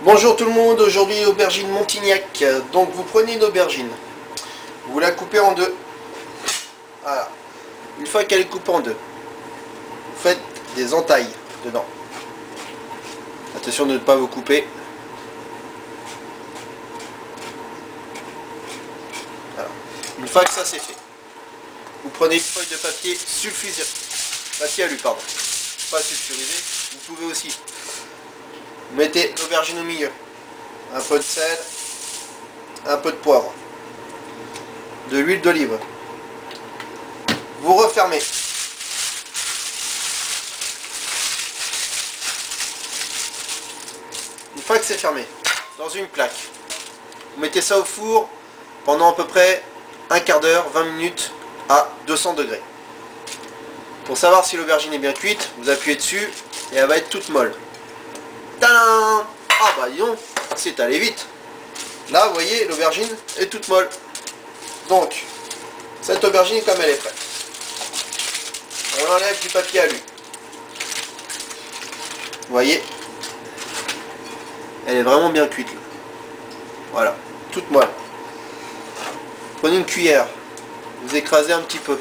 Bonjour tout le monde, aujourd'hui aubergine Montignac. Donc vous prenez une aubergine, vous la coupez en deux. Voilà. Une fois qu'elle est coupée en deux, vous faites des entailles dedans. Attention de ne pas vous couper. Voilà. Une fois que ça c'est fait, vous prenez une feuille de papier sulfurisé, papier alu pardon, pas sulfurisé, vous pouvez aussi. Vous mettez l'aubergine au milieu, un peu de sel, un peu de poivre, de l'huile d'olive. Vous refermez. Une fois que c'est fermé, dans une plaque, vous mettez ça au four pendant à peu près un quart d'heure, 20 minutes à 200 degrés. Pour savoir si l'aubergine est bien cuite, vous appuyez dessus et elle va être toute molle. Tadam! Ah bah dis donc, c'est allé vite. Là, vous voyez, l'aubergine est toute molle. Donc, cette aubergine, comme elle est prête, on l'enlève du papier alu. Vous voyez, elle est vraiment bien cuite. Là. Voilà, toute molle. Prenez une cuillère, vous écrasez un petit peu.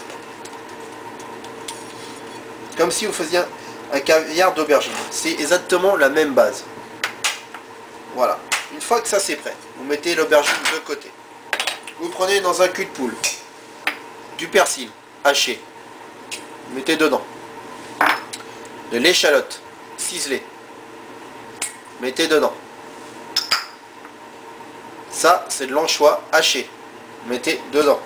Comme si vous faisiez un caviar d'aubergine. C'est exactement la même base. Voilà. Une fois que ça c'est prêt, vous mettez l'aubergine de côté. Vous prenez dans un cul de poule du persil haché. Vous mettez dedans. De l'échalote ciselée. Mettez dedans. Ça, c'est de l'anchois haché. Mettez dedans.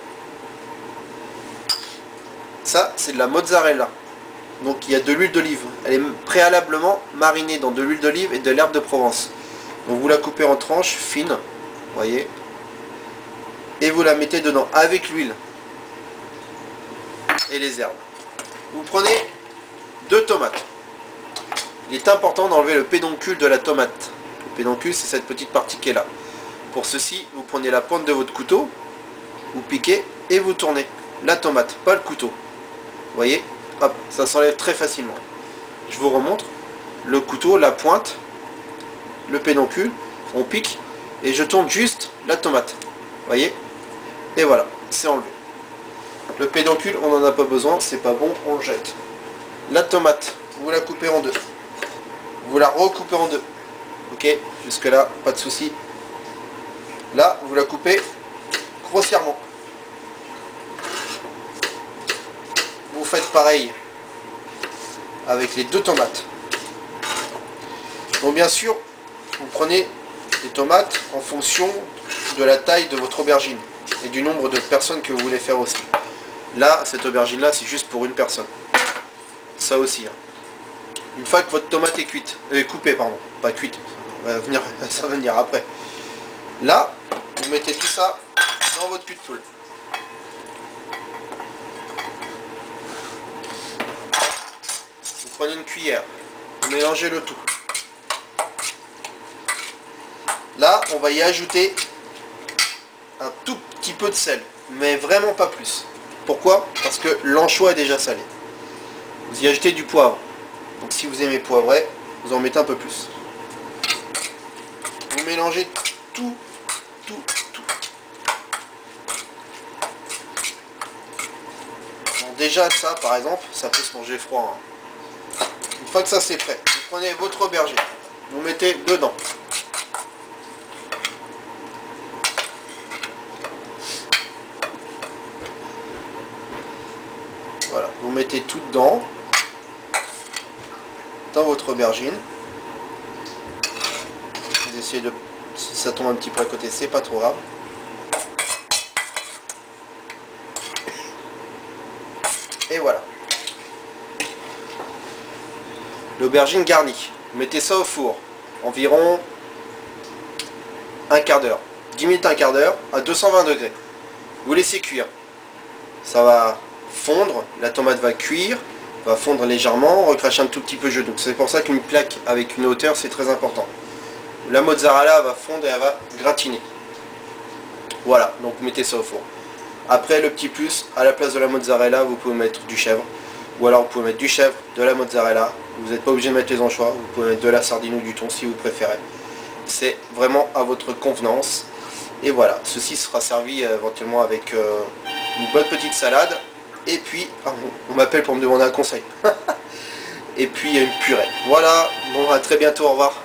Ça, c'est de la mozzarella. Donc il y a de l'huile d'olive. Elle est préalablement marinée dans de l'huile d'olive et de l'herbe de Provence. Donc vous la coupez en tranches fines, voyez, et vous la mettez dedans avec l'huile et les herbes. Vous prenez 2 tomates. Il est important d'enlever le pédoncule de la tomate. Le pédoncule, c'est cette petite partie qui est là. Pour ceci, vous prenez la pointe de votre couteau, vous piquez et vous tournez la tomate, pas le couteau. Vous voyez, hop, ça s'enlève très facilement. Je vous remontre. Le couteau, la pointe, le pédoncule, on pique et je tourne juste la tomate. Vous voyez, et voilà, c'est enlevé. Le pédoncule, on n'en a pas besoin, c'est pas bon, on le jette. La tomate, vous la coupez en deux. Vous la recoupez en deux. Ok, jusque là, pas de souci. Là, vous la coupez grossièrement. Vous faites pareil avec les 2 tomates. Donc bien sûr, vous prenez des tomates en fonction de la taille de votre aubergine et du nombre de personnes que vous voulez faire aussi. Là, cette aubergine là, c'est juste pour une personne. Ça aussi. Hein. Une fois que votre tomate est cuite, coupée pardon, pas cuite, ça va venir après. Là, vous mettez tout ça dans votre cul de poule. Vous prenez une cuillère, vous mélangez le tout. Là, on va y ajouter un tout petit peu de sel, mais vraiment pas plus. Pourquoi? Parce que l'anchois est déjà salé. Vous y ajoutez du poivre. Donc si vous aimez poivré, vous en mettez un peu plus. Vous mélangez tout. Donc déjà ça, par exemple, ça peut se manger froid. Hein. Une fois que ça c'est prêt, vous prenez votre aubergine, vous mettez dedans. Voilà, vous mettez tout dedans, dans votre aubergine. Vous essayez de... Si ça tombe un petit peu à côté, c'est pas trop grave. Et voilà. L'aubergine garnie. Vous mettez ça au four. Environ un quart d'heure. 10 minutes, un quart d'heure, à 220 degrés. Vous laissez cuire. Ça va fondre, la tomate va cuire, va fondre légèrement, recracher un tout petit peu le jus. Donc c'est pour ça qu'une plaque avec une hauteur c'est très important. La mozzarella va fondre et elle va gratiner. Voilà, donc vous mettez ça au four. Après le petit plus, à la place de la mozzarella, vous pouvez mettre du chèvre. Ou alors vous pouvez mettre du chèvre, de la mozzarella. Vous n'êtes pas obligé de mettre les anchois, vous pouvez mettre de la sardine ou du thon si vous préférez. c'est vraiment à votre convenance. Et voilà, ceci sera servi éventuellement avec une bonne petite salade. Et puis, on m'appelle pour me demander un conseil. Et puis une purée. Voilà, bon à très bientôt, au revoir.